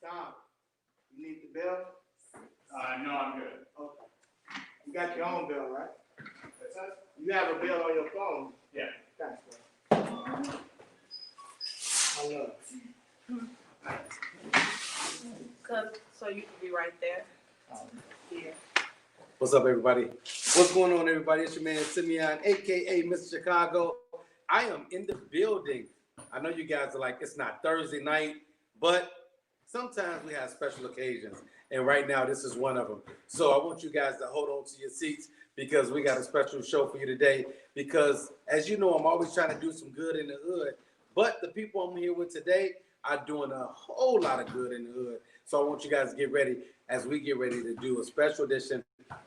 Tom, you need the bill? No, I'm good. Okay. You got your own bill, right? That's it? You have a bill on your phone. Yeah. Thanks, bro. I love it. So you can be right there. Here. What's up, everybody? What's going on, everybody? It's your man Simeon, aka Mr. Chicago. I am in the building. I know you guys are like, it's not Thursday night, but sometimes we have special occasions, and right now this is one of them. So I want you guys to hold on to your seats because we got a special show for you today. Because as you know, I'm always trying to do some good in the hood, but the people I'm here with today are doing a whole lot of good in the hood. So I want you guys to get ready as we get ready to do a special edition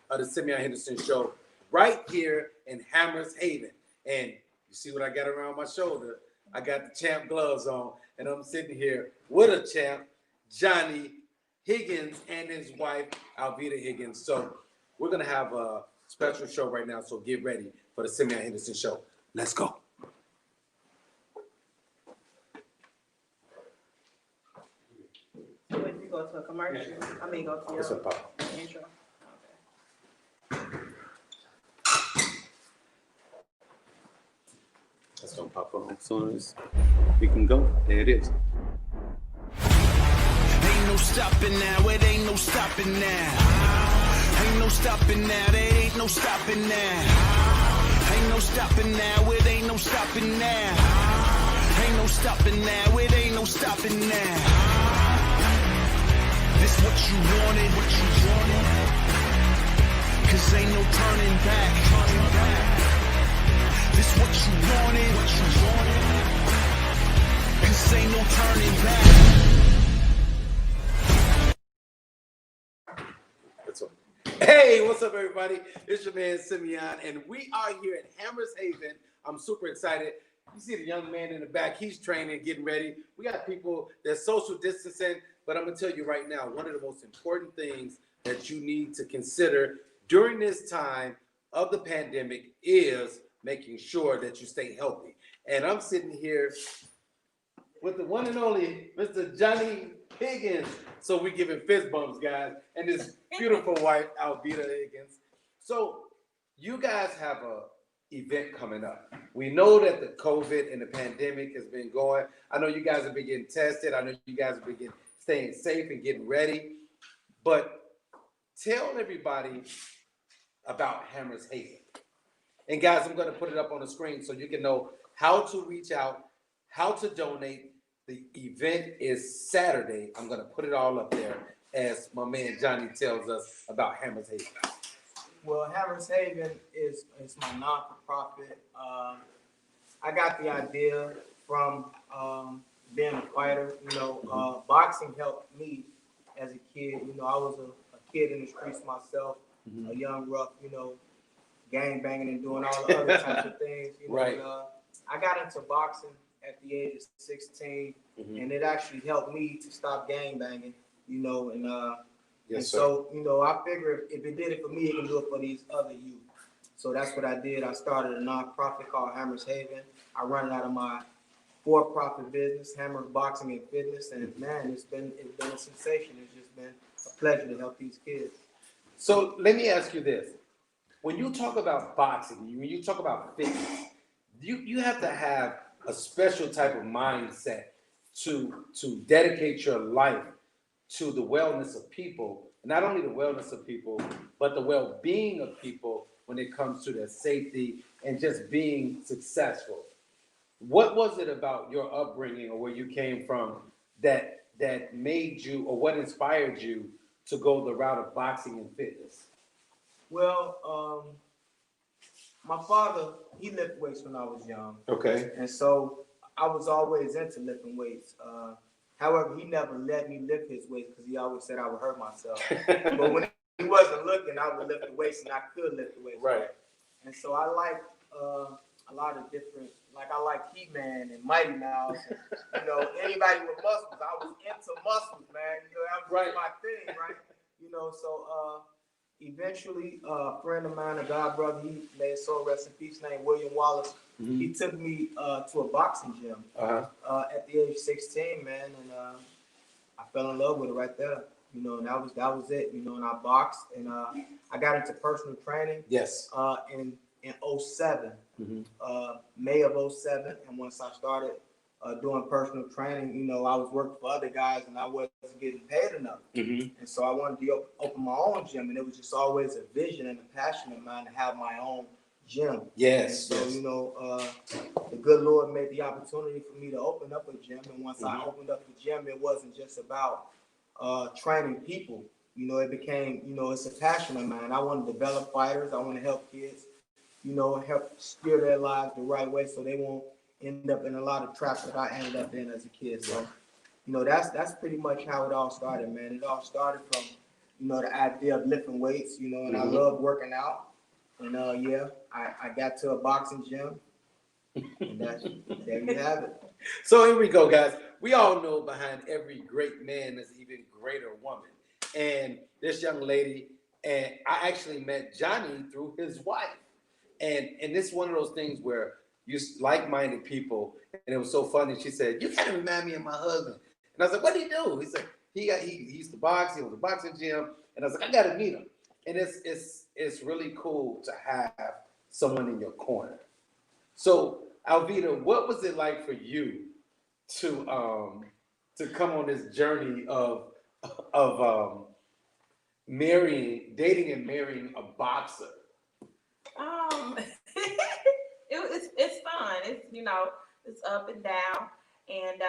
of the Simeon Henderson Show right here in Hammers Haven. And you see what I got around my shoulder? I got the champ gloves on, and I'm sitting here with a champ, Johnny Higgins, and his wife, Alvetia Higgins. So we're going to have a special show right now, so get ready for the Simeon Henderson Show. Let's go. So if you go to a commercial, go to your What's up, Papa? intro. That's going to pop up as soon as we can go. There it is. Ain't no stopping now, it ain't no stopping now. Ain't no stopping now, there ain't no stopping now. Ain't no stopping now, it ain't no stopping now. Ain't no stopping now, it ain't no stopping now. This what you wanted, cause ain't no turning back. This what you wanted, cause ain't no turning back. Hey, what's up, everybody? It's your man Simeon, and we are here at Hammers Haven. I'm super excited. You see the young man in the back, he's training, getting ready. We got people that's social distancing, but I'm gonna tell you right now, one of the most important things that you need to consider during this time of the pandemic is making sure that you stay healthy. And I'm sitting here with the one and only Mr. Johnny Higgins. So we giving fist bumps, guys, and his beautiful wife, Alvetia Higgins. So you guys have a event coming up. We know that the COVID and the pandemic has been going. I know you guys have been getting tested. I know you guys have been staying safe and getting ready. But tell everybody about Hammers Haven. And guys, I'm going to put it up on the screen so you can know how to reach out, how to donate. The event is Saturday. I'm going to put it all up there as my man Johnny tells us about Hammers Haven. Well, Hammers Haven is my non-for-profit. I got the idea from being a fighter. Boxing helped me as a kid. I was a kid in the streets myself, a young rough, gang banging and doing all the other types of things. Right. I got into boxing at the age of 16, and it actually helped me to stop gang banging, so I figure if it did it for me, it can do it for these other youth. So that's what I did. I started a nonprofit called Hammers Haven. I run it out of my for-profit business, Hammers Boxing and Fitness, and man, it's been a sensation. It's just been a pleasure to help these kids. So let me ask you this. When you talk about boxing, when you talk about fitness, you have to have a special type of mindset to dedicate your life to the wellness of people, not only the wellness of people, but the well-being of people when it comes to their safety and just being successful. What was it about your upbringing or where you came from that made you, or what inspired you to go the route of boxing and fitness? Well, my father, he lifted weights when I was young. Okay. And so I was always into lifting weights. However, he never let me lift his weights because he always said I would hurt myself. But when he wasn't looking, I would lift the weights, and I could lift the weights. Right. And so I like a lot of different, I like He-Man and Mighty Mouse. And, anybody with muscles. I was into muscles, man. That was my thing, right? So eventually, a friend of mine, a god brother, he made soul rest in peace, named William Wallace. He took me to a boxing gym at the age of 16, man, and I fell in love with it right there. You know, and that was it. You know, and I boxed, and I got into personal training. Yes. In '07, May of '07, and once I started doing personal training, you know, I was working for other guys, and I wasn't getting paid enough. And so I wanted to open my own gym, and it was just always a vision and a passion of mine to have my own gym. Yes. And so, you know, the good Lord made the opportunity for me to open up a gym. And once I opened up the gym, it wasn't just about training people. You know, it became, you know, it's a passion of mine. I want to develop fighters. I want to help kids, you know, help steer their lives the right way so they won't end up in a lot of traps that I ended up in as a kid. So, you know, that's pretty much how it all started, man. It all started from, you know, the idea of lifting weights, you know, and I love working out. And I got to a boxing gym, and there you have it. So here we go, guys. We all know behind every great man there's an even greater woman. And this young lady, and I actually met Johnny through his wife. And this is one of those things where you like-minded people, and it was so funny. She said, "You kind of remind me of my husband." And I was like, "What did he do?" He said, he used to box. He was a boxing gym. And I was like, "I got to meet him." And it's really cool to have someone in your corner. So, Alvetia, what was it like for you to come on this journey of dating and marrying a boxer? It's fun. It's, you know, it's up and down, and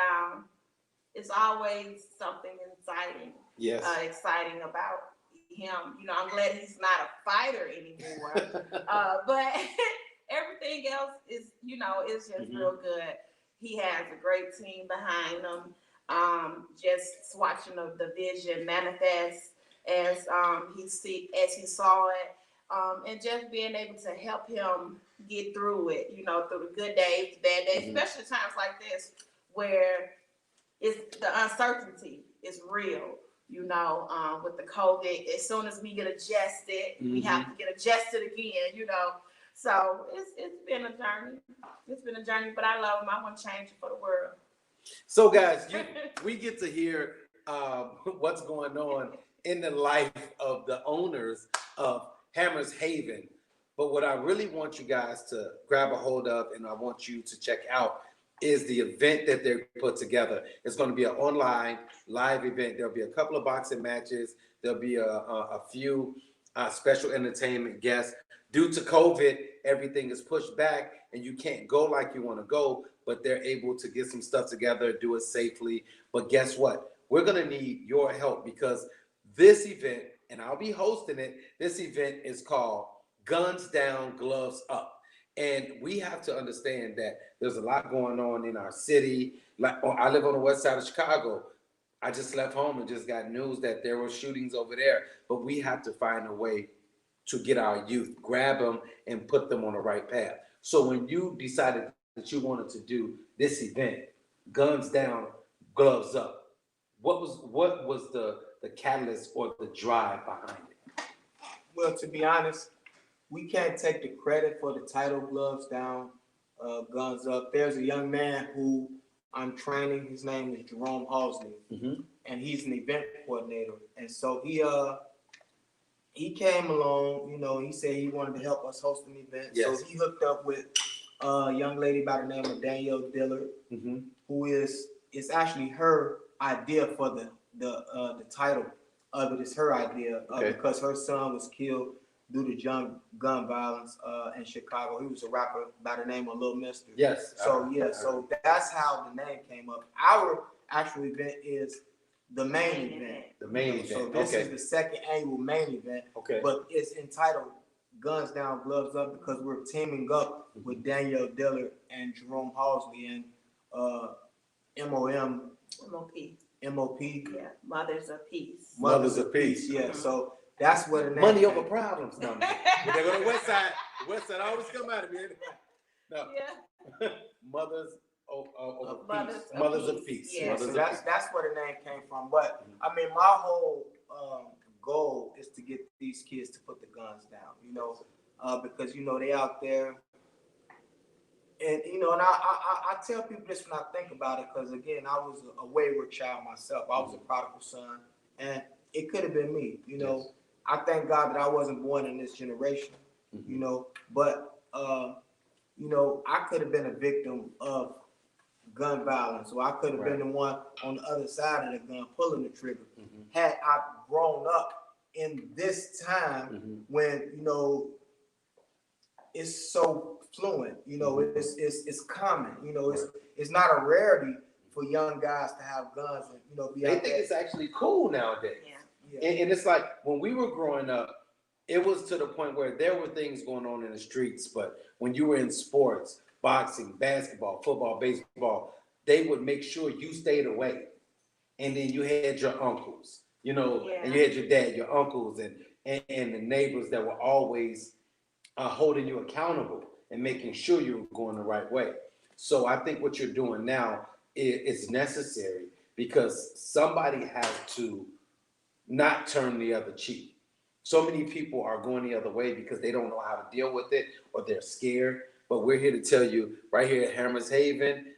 it's always something exciting. Yes. Exciting about him. You know, I'm glad he's not a fighter anymore. But everything else is, you know, is just real good. He has a great team behind him. Just watching the vision manifest as he saw it. And just being able to help him get through it, you know, through the good days, the bad days, especially times like this where it's the uncertainty is real, you know, with the COVID. As soon as we get adjusted, we have to get adjusted again, you know. So it's been a journey. It's been a journey, but I love him. I want to change it for the world. So, guys, we get to hear what's going on in the life of the owners of Hammers Haven. But what I really want you guys to grab a hold of, and I want you to check out, is the event that they put together. It's going to be an online live event. There'll be a couple of boxing matches. There'll be a few special entertainment guests. Due to COVID, everything is pushed back, and you can't go like you want to go, but they're able to get some stuff together, do it safely. But guess what? We're going to need your help, because this event, and I'll be hosting it, this event is called Guns Down, Gloves Up. And we have to understand that there's a lot going on in our city. Like, I live on the west side of Chicago. I just left home and just got news that there were shootings over there. But we have to find a way to get our youth, grab them, and put them on the right path. So when you decided that you wanted to do this event, Guns Down, Gloves Up, what was the catalyst or the drive behind it? Well, to be honest, we can't take the credit for the title, Gloves Down, Guns Up. There's a young man who I'm training. His name is Jerome Halsley, and he's an event coordinator. And so he came along, you know, he said he wanted to help us host an event. Yes. So he hooked up with a young lady by the name of Danielle Dillard, who it's actually her idea for the title of it. Is her idea because her son was killed due to gun violence in Chicago. He was a rapper by the name of Lil Mister. Yes. So that's how the name came up. Our actual event is the main event. The main event. So this is the second annual main event. Okay. But it's entitled Guns Down, Gloves Up because we're teaming up with Danielle Dillard and Jerome Halsley and MOP. Yeah, Mothers of Peace. Mothers of Peace. Yeah. So that's what the name. Money over problems. No, they go to the west side. The west side always come out of me. No. Yeah. Mothers of Mothers Peace. Mothers of Peace. Yeah. So that's where the name came from. But I mean, my whole goal is to get these kids to put the guns down. You know, because you know they out there And you know, and I tell people this when I think about it, because again, I was a wayward child myself. I was a prodigal son, and it could have been me. You know, Yes. I thank God that I wasn't born in this generation. Mhm. You know, but you know, I could have been a victim of gun violence, or I could have been the one on the other side of the gun pulling the trigger. Mhm. Had I grown up in this time Mhm. when, you know, it's so fluent, you know, it's common, you know, it's not a rarity for young guys to have guns and, you know, be They out think there. it's actually cool nowadays. Yeah. Yeah. And it's like when we were growing up, it was to the point where there were things going on in the streets, but when you were in sports, boxing, basketball, football, baseball, they would make sure you stayed away. And then you had your uncles, you know, and you had your dad, your uncles, and the neighbors that were always holding you accountable and making sure you were going the right way. So I think what you're doing now is necessary because somebody has to not turn the other cheek. So many people are going the other way because they don't know how to deal with it or they're scared. But we're here to tell you right here at Hammers Haven,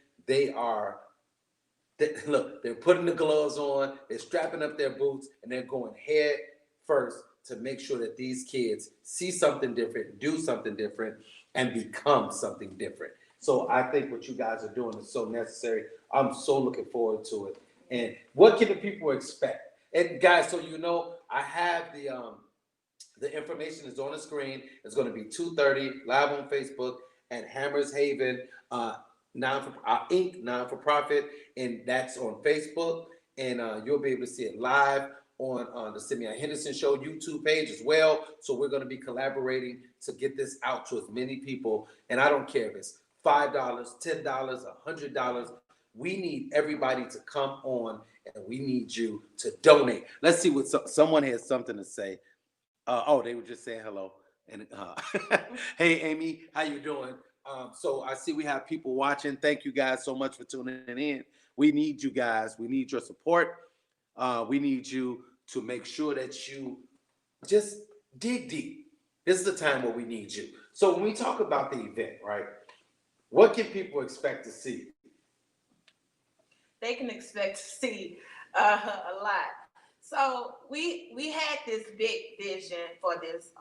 look, they're putting the gloves on, they're strapping up their boots, and they're going head first to make sure that these kids see something different, do something different, and become something different. So I think what you guys are doing is so necessary. I'm so looking forward to it. And what can the people expect? And guys, so you know, I have the information is on the screen. It's going to be 2:30 live on Facebook at Hammers Haven Inc. non-for-profit, and that's on Facebook. And you'll be able to see it live on the Simeon Henderson Show YouTube page as well. So we're going to be collaborating to get this out to as many people. And I don't care if it's $5, $10, $100. We need everybody to come on, and we need you to donate. Let's see what someone has something to say. They were just saying hello. And hey, Amy, how you doing? So I see we have people watching. Thank you guys so much for tuning in. We need you guys. We need your support. We need you to make sure that you just dig deep. This is the time where we need you. So when we talk about the event, right? What can people expect to see? They can expect to see a lot. So we had this big vision for this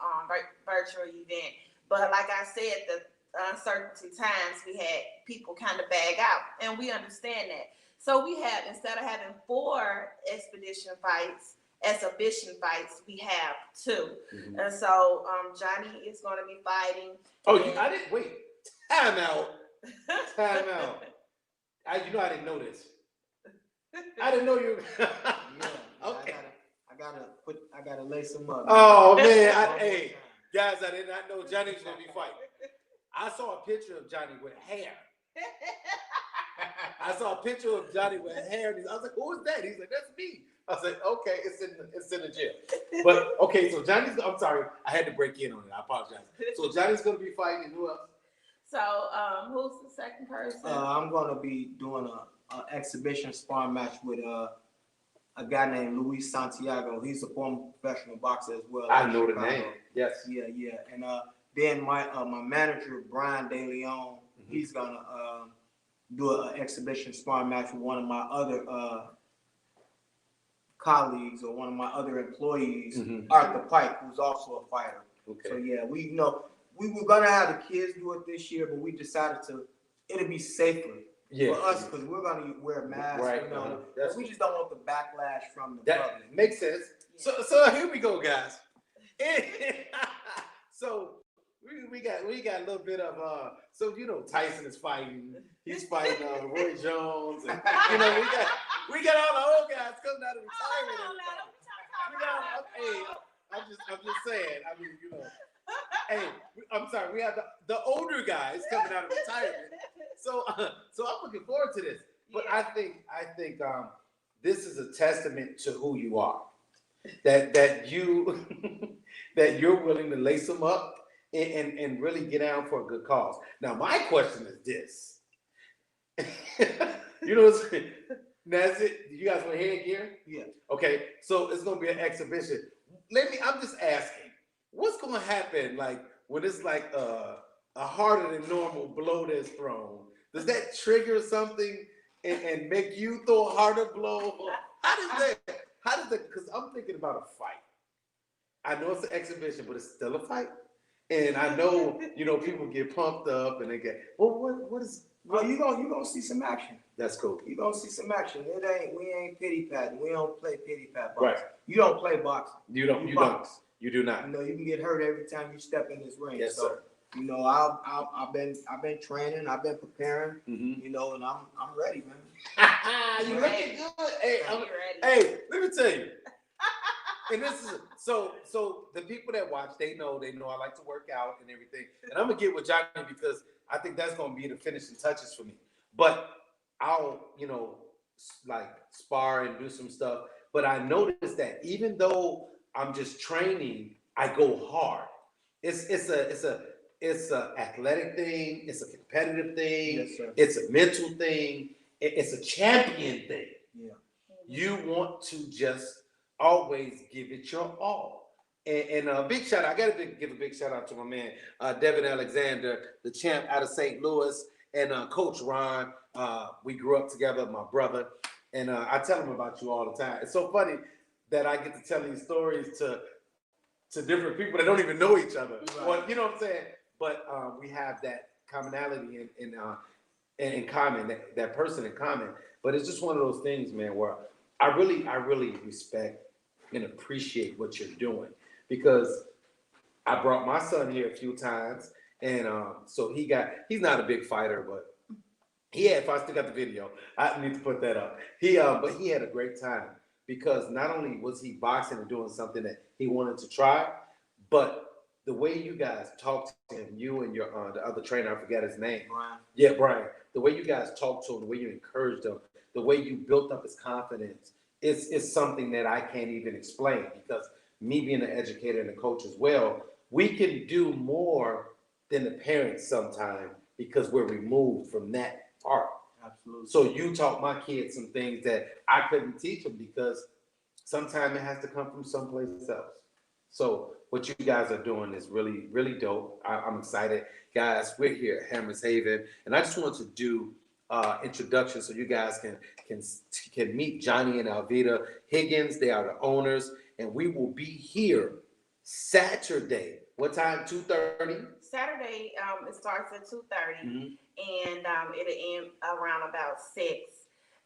virtual event, but like I said, the uncertainty times we had people kind of bag out, and we understand that. So we have, instead of having 4 exhibition fights, we have 2. Mhm. And so Johnny is going to be fighting. I didn't wait. Time out. Time out. I didn't know this. I didn't know you. Okay. I gotta lace him up. Oh man, hey guys, I did not know Johnny was gonna be fighting. I saw a picture of Johnny with hair. I saw a picture of Johnny with hair. And I was like, "Who is that?" He's like, "That's me." I was like, "Okay, it's in the gym." But okay, so I'm sorry, I had to break in on it. I apologize. So Johnny's gonna be fighting. And who else? So who's the second person? I'm gonna be doing a exhibition sparring match with a guy named Luis Santiago. He's a former professional boxer as well. I know the name. Yes. Yeah. And then my manager Brian De Leon, he's gonna do an exhibition sparring match with one of my other colleagues or one of my other employees, Arthur Pike, who's also a fighter. Okay. So yeah, we were gonna have the kids do it this year, but we decided it'll be safer. Yeah. For us, because we're gonna wear masks, Right. We just don't want the backlash from the That public. makes sense. So here we go, guys. So we got a little bit of so Tyson is fighting. He's fighting Roy Jones, and we got all the old guys coming out of retirement. I'm just saying. I mean, hey, I'm sorry. We have the older guys coming out of retirement. So I'm looking forward to this. But I think this is a testament to who you are. That you're willing to lace them up and really get down for a good cause. Now my question is this. That's it. You guys want headgear? Yeah. Okay, so it's gonna be an exhibition. I'm just asking, what's gonna happen like when it's like a harder than normal blow that's thrown, does that trigger something and make you throw a harder blow? How does that, because I'm thinking about a fight. I know it's an exhibition, but it's still a fight. And I know, people get pumped up and they get, well, what is, Well, you gonna see some action. that's cool. You gonna see some action. We ain't pity patting. We don't play pity pat boxing. Right. You don't play boxing. You don't, you do not. You can get hurt every time you step in this ring. Yes, so, sir. I've been training, I've been preparing, Mm-hmm. and I'm ready, man. You looking good. Hey, You ready? hey, let me tell you. And this is so the people that watch, they know I like to work out and everything. And I'm gonna get with Johnny because I think that's gonna be the finishing touches for me. But I'll, like spar and do some stuff. But I noticed that even though I'm just training, I go hard. It's a athletic thing, it's a competitive thing, Yes, sir. it's a mental thing, it's a champion thing. Yeah. You want to just always give it your all. And a big shout out, I gotta give a big shout out to my man, Devin Alexander, the champ out of St. Louis, and Coach Ron. We grew up together, my brother, and I tell him about you all the time. It's so funny that I get to tell these stories to different people that don't even know each other. Right. Well, you know what I'm saying? But we have that commonality in common, that person in common. But it's just one of those things, man, where I really respect and appreciate what you're doing, because I brought my son here a few times, and so he's not a big fighter, but if I still got the video, I need to put that up. But he had a great time, because not only was he boxing and doing something that he wanted to try, but the way you guys talked to him, you and your the other trainer, I forgot his name. Brian. Yeah, Brian. The way you guys talked to him, the way you encouraged him, the way you built up his confidence, it's something that I can't even explain, because me being an educator and a coach as well, we can do more than the parents sometimes because we're removed from that part. Absolutely. So you taught my kids some things that I couldn't teach them, because sometimes it has to come from someplace else. So what you guys are doing is really, really dope. I'm excited. Guys, we're here at Hammers Haven, and I just want to do introduction so you guys can meet Johnny and Alvetia Higgins. They are the owners, and we will be here Saturday. What time? 2:30? Saturday, it starts at 2:30, Mm-hmm. and it'll end around about 6.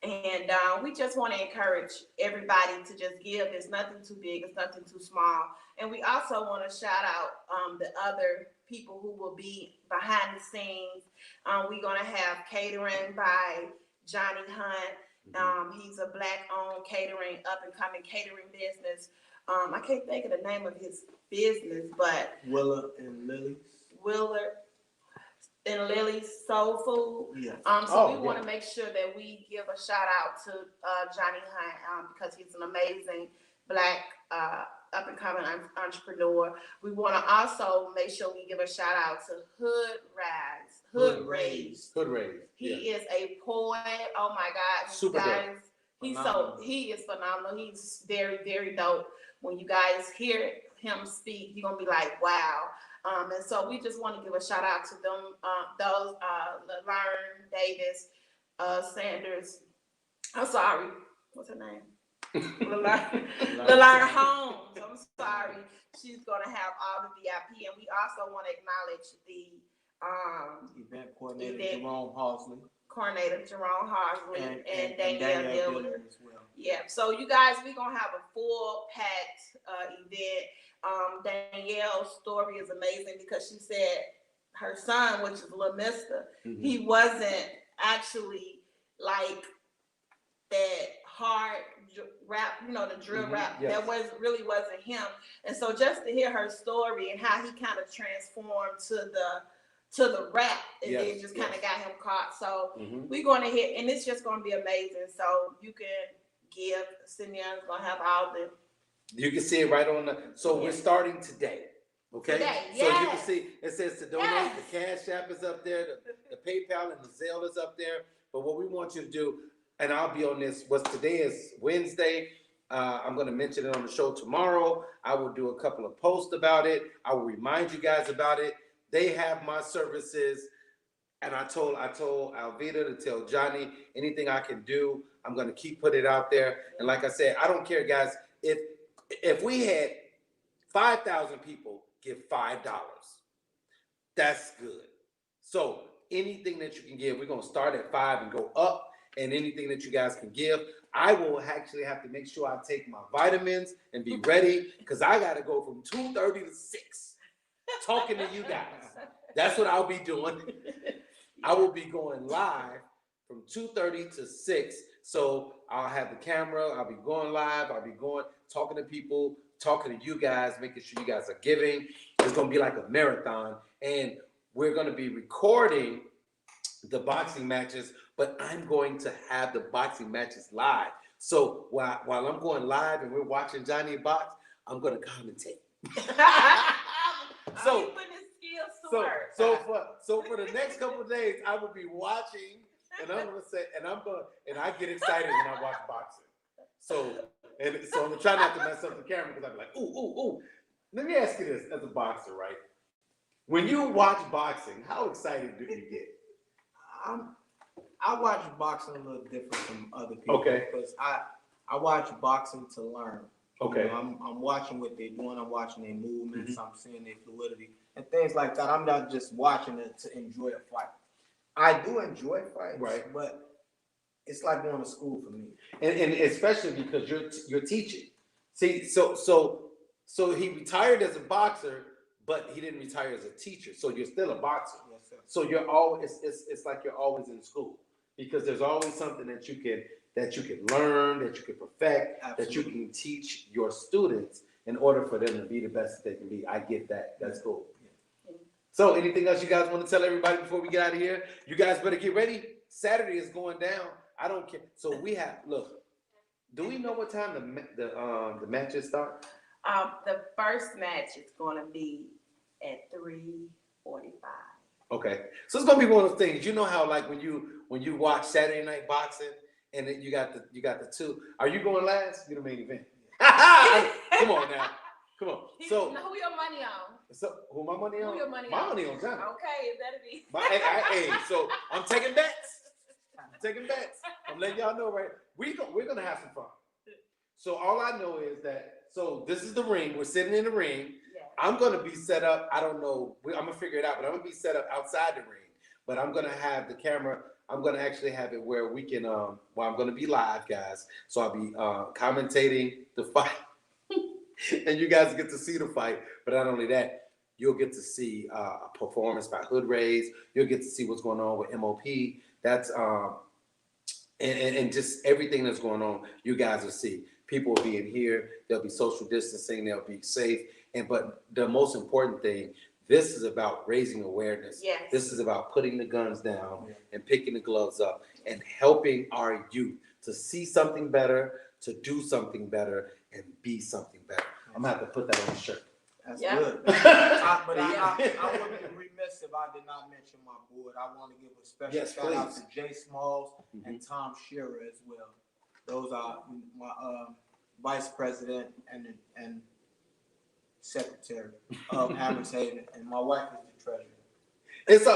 And we just want to encourage everybody to just give. It's nothing too big, it's nothing too small. And we also want to shout out the other people who will be behind the scenes. We're going to have catering by Johnny Hunt. He's a Black-owned catering, up-and-coming catering business. I can't think of the name of his business, but Willa and Lily. Willard and Lily's Soul Food. Yeah. So we want to make sure that we give a shout out to Johnny Hunt, because he's an amazing Black up-and-coming entrepreneur. We want to also make sure we give a shout out to Hood Raised. Hood Raised. He Yeah. is a poet. Oh my God, Super guys. Phenomenal. He is phenomenal. He's very, very dope. When you guys hear him speak, you're gonna be like, wow. And so we just want to give a shout out to them, those Laverne Davis, Sanders. I'm sorry, what's her name? Laverne Holmes. I'm sorry. She's gonna have all the VIP, and we also want to acknowledge the Event coordinator Event. Jerome Halsley coordinator Jerome Harsley and Danielle Dillon. Dillon as well. Yeah, so you guys, we're gonna have a full packed event. Danielle's story is amazing, because she said her son, which is Lil Mister, he wasn't actually like that hard rap, the drill rap. Yes. That really wasn't him. And so just to hear her story and how he kind of transformed to the rap, and Yes, then just kind of got him caught. So Mhm. we're going to hit, and it's just going to be amazing. So you can give. Simeon's going to have all the. You can see it right on the. So we're starting today. Okay. Today, So you can yes. see it says to donate. Yes. The Cash App is up there. The PayPal and the Zelle is up there. But what we want you to do, and I'll be on this. Today is Wednesday. I'm going to mention it on the show tomorrow. I will do a couple of posts about it. I will remind you guys about it. they have my services. And I told Alvetia to tell Johnny anything I can do, I'm gonna keep putting it out there. And like I said, I don't care, guys. If we had 5,000 people give $5, that's good. So anything that you can give, we're gonna start at 5 and go up. And anything that you guys can give, I will actually have to make sure I take my vitamins and be ready, because I gotta go from 2:30 to 6 talking to you guys. That's what I'll be doing. I will be going live from 2:30 to 6. So I'll have the camera, I'll be going live, I'll be going, talking to people, talking to you guys, making sure you guys are giving. It's gonna be like a marathon, and we're gonna be recording the boxing matches, but I'm going to have the boxing matches live. So while I'm going live and we're watching Johnny box, I'm gonna commentate. So for the next couple of days, I will be watching, and I'm gonna say, and I get excited when I watch boxing. So I'm gonna try not to mess up the camera, because I'm like, ooh. Let me ask you this, as a boxer, right? When you watch boxing, how excited do you get? I watch boxing a little different from other people. Okay. Because I watch boxing to learn. Okay. You know, I'm watching what they're doing. I'm watching their movements. I'm seeing their fluidity and things like that. I'm not just watching it to enjoy a fight. I do enjoy fights, Right. But it's like going to school for me. And especially because you're teaching. See, so he retired as a boxer, but he didn't retire as a teacher. So you're still a boxer. Yes, sir. So you're always, it's like you're always in school, because there's always something that you can learn, that you can perfect, Absolutely. that you can teach your students in order for them to be the best that they can be. I get that. That's cool. Yeah. So anything else you guys want to tell everybody before we get out of here? You guys better get ready. Saturday is going down. I don't care. So we have, look, do we know what time the matches start? The first match is going to be at 3:45. Okay, so it's gonna be one of those things. You know how, like, when you watch Saturday Night Boxing, and then you got the two. Are you going last? You're the main event. Come on now, come on. So who your money on? So who my money on? Who your money my on? money on Johnny. Okay, it better be. Hey, so I'm taking bets. I'm letting y'all know, right? We're gonna have some fun. So all I know is that, so this is the ring. We're sitting in the ring. Yeah. I'm gonna be set up. I don't know. I'm gonna figure it out, but I'm gonna be set up outside the ring. But I'm gonna have the camera. I'm gonna actually have it where we can. Well, I'm gonna be live, guys. So I'll be commentating the fight, and you guys get to see the fight. But not only that, you'll get to see a performance by Hood Rays. You'll get to see what's going on with MOP. That's and just everything that's going on. You guys will see. People will be in here. There'll be social distancing. They'll be safe. But the most important thing, this is about raising awareness. Yes. This is about putting the guns down and picking the gloves up and helping our youth to see something better, to do something better, and be something better. I'm gonna have to put that on the shirt. That's Yeah. good. I wouldn't be remiss if I did not mention my board. I want to give a special shout out to Jay Smalls and Tom Shearer as well. Those are my vice president and secretary of Hammers Haven, and my wife is the treasurer. It's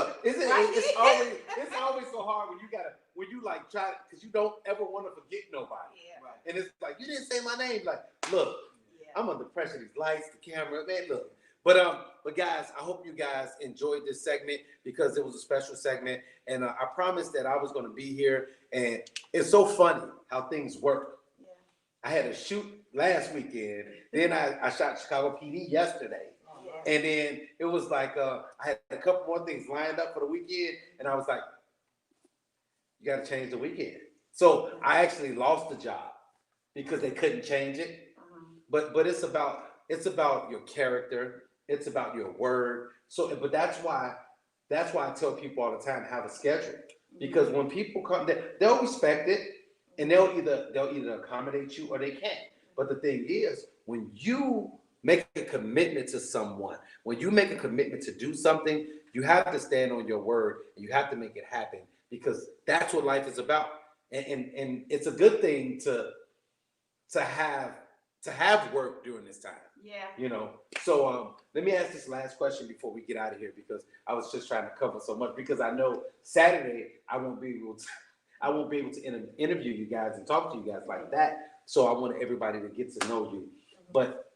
always so hard when you like try, because you don't ever want to forget nobody. Yeah. Right. And it's like, you didn't say my name. Like, look, I'm under pressure. These lights, the camera, man, look. But guys, I hope you guys enjoyed this segment, because it was a special segment, and I promised that I was going to be here. And it's so funny how things work. Yeah. I had a shoot last weekend. Then I shot Chicago PD yesterday. Yeah. And then it was like I had a couple more things lined up for the weekend, and I was like, you got to change the weekend. So I actually lost the job because they couldn't change it. But it's about your character. It's about your word. So, but that's why I tell people all the time, have a schedule, because when people come, they'll respect it, and they'll either accommodate you or they can't. But the thing is, when you make a commitment to someone, when you make a commitment to do something, you have to stand on your word, and you have to make it happen, because that's what life is about. And it's a good thing to have to have work during this time. Yeah. You know, so let me ask this last question before we get out of here, because I was just trying to cover so much, because I know Saturday I won't be able to interview you guys and talk to you guys like that. So I want everybody to get to know you. But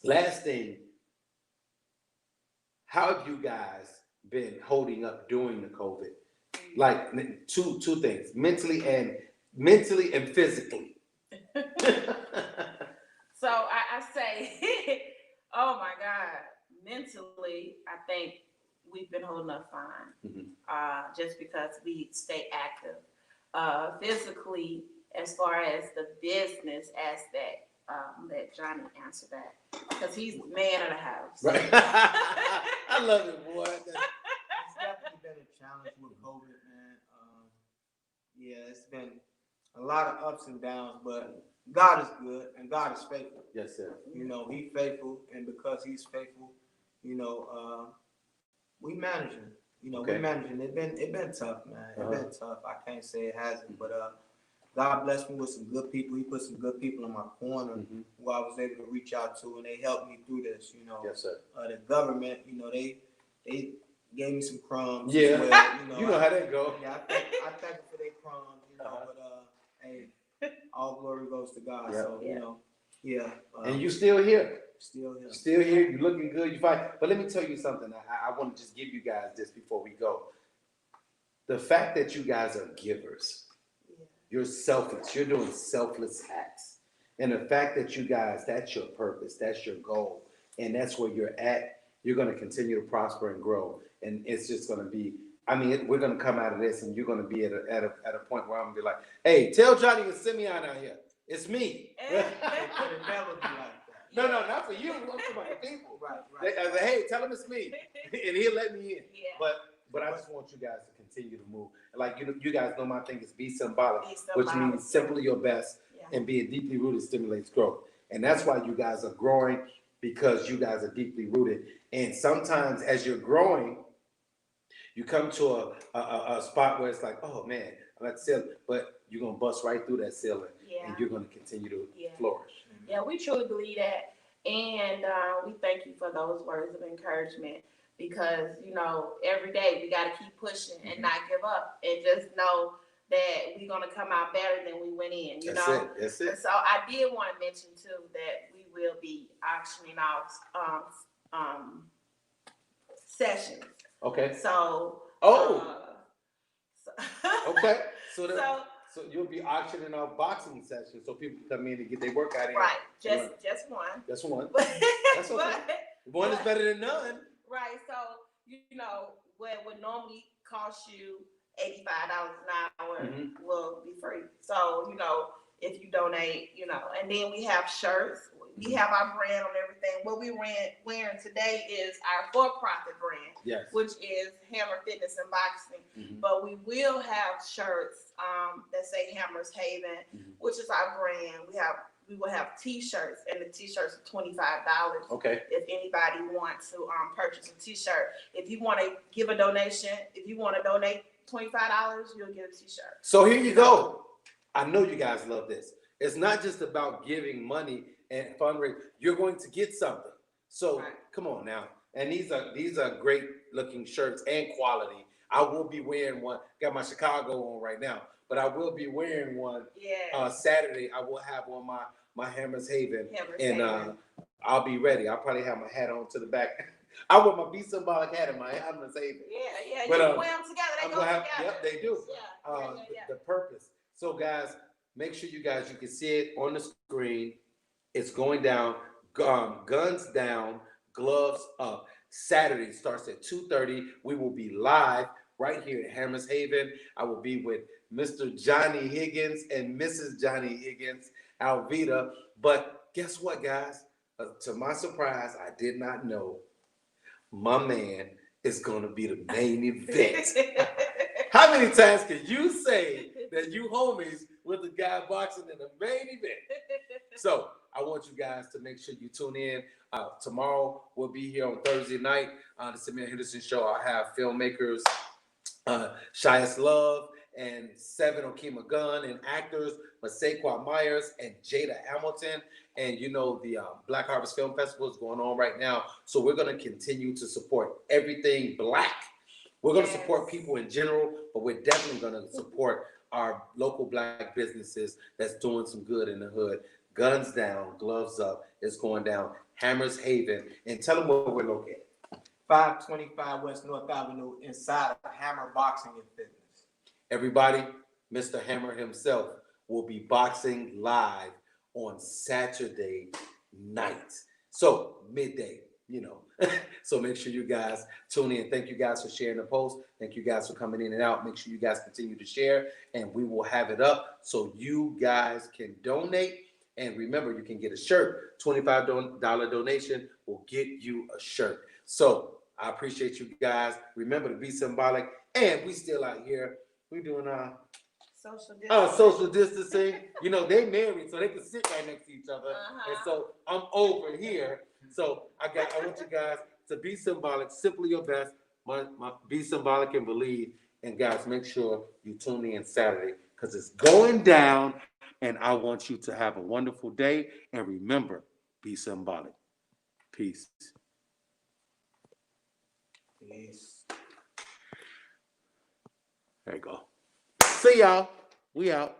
last thing, how have you guys been holding up during the COVID? Like two things, mentally and physically. So I say, oh my God, mentally, I think we've been holding up fine, just because we stay active. Physically, as far as the business aspect, let Johnny answer that, because he's the man of the house. Right. I love it, boy. It's definitely been a challenge with COVID, man. Yeah, it's been a lot of ups and downs, but God is good and God is faithful. Yes, sir. You know, He's faithful, and because He's faithful, you know, we managing. You know, Okay. we managing. It been tough, man. It been tough. I can't say it hasn't, but God blessed me with some good people. He put some good people in my corner who I was able to reach out to, and they helped me through this. You know, Yes, sir. The government, you know, they gave me some crumbs. Yeah. As well, You know how that go. Yeah, I thank them for their crumbs. You know, but hey, all glory goes to God. Yeah. So you know, yeah. And you still here. Still here. Still here. You're looking good. You fight. But let me tell you something. I want to just give you guys this before we go. The fact that you guys are givers. You're selfless. You're doing selfless acts. And the fact that you guys, that's your purpose, that's your goal, and that's where you're at, you're going to continue to prosper and grow. And it's just going to be, I mean, we're going to come out of this, and you're going to be at a point where I'm going to be like, hey, tell Johnny and Simeon out here, it's me. It could never be like that. No, not for you. I'm for my people. Right. I say, hey, tell him it's me, and he'll let me in. Yeah. But I just want you guys to continue to move. Like you guys know my thing is be symbolic, Be symbolic. which means simply your best, and being deeply rooted stimulates growth. And that's why you guys are growing, because you guys are deeply rooted. And sometimes as you're growing, you come to a spot where it's like, oh man, I'm at the ceiling, but you're gonna bust right through that ceiling, and you're gonna continue to flourish. Yeah, we truly believe that, and we thank you for those words of encouragement, because you know every day we got to keep pushing and not give up, and just know that we're gonna come out better than we went in. You know, That's it. And so I did want to mention too that we will be auctioning off sessions. Okay. So Okay. So you'll be auctioning off boxing sessions, so people can come in and get their workout in. right, just one. That's one. But, That's okay. One is better than none. Right, so you know what would normally cost you $85 an hour will be free. So you know if you donate, you know, and then we have shirts. We have our brand on everything. What we wearing today is our for-profit brand, which is Hammer Fitness and Boxing. But we will have shirts that say Hammer's Haven, which is our brand. We will have T-shirts, and the T-shirts are $25. Okay. If anybody wants to purchase a T-shirt, if you want to give a donation, if you want to donate $25, you'll get a T-shirt. So here you go. I know you guys love this. It's not just about giving money and fundraising. You're going to get something. So come on now. And these are great looking shirts and quality. I will be wearing one. Got my Chicago on right now, but I will be wearing one. Saturday. I will have on my Hammer's Haven, I'll be ready. I'll probably have my hat on to the back. I wear my Be Symbolic hat and my Hammer's Haven. Yeah. But, you can wear them together. They go together. Yep, they do. Yeah. The purpose. So guys, make sure you can see it on the screen. It's going down. Guns down, gloves up. Saturday starts at 2:30. We will be live right here at Hammer's Haven. I will be with Mr. Johnny Higgins and Mrs. Johnny Higgins, Alvetia. But guess what, guys? To my surprise, I did not know my man is going to be the main event. How many times can you say that you homies with the guy boxing in the main event? So I want you guys to make sure you tune in. Tomorrow we'll be here on Thursday night on the Simeon Henderson Show. I have filmmakers Shias Love and 7 Okima Gunn, and actors Masaquat Myers and Jada Hamilton. And you know, the Black Harvest Film Festival is going on right now. So we're going to continue to support everything Black. We're going to support people in general, but we're definitely going to support our local Black businesses that's doing some good in the hood. Guns down, gloves up. It's going down. Hammers Haven. And tell them where we're located. 525 West North Avenue inside of Hammer Boxing and Fitness. Everybody, Mr. Hammer himself will be boxing live on Saturday night. So midday, you know. So make sure you guys tune in. Thank you guys for sharing the post. Thank you guys for coming in and out. Make sure you guys continue to share, and we will have it up so you guys can donate. And remember, you can get a shirt. $25 donation will get you a shirt. So I appreciate you guys. Remember to be symbolic. And we still out here. We're doing social distancing. You know, they married, so they can sit right next to each other. And so I'm over here. So I want you guys to be symbolic, simply your best. Be symbolic and believe. And guys, make sure you tune in Saturday because it's going down. And I want you to have a wonderful day. And remember, be symbolic. Peace. Peace. There you go. See y'all. We out.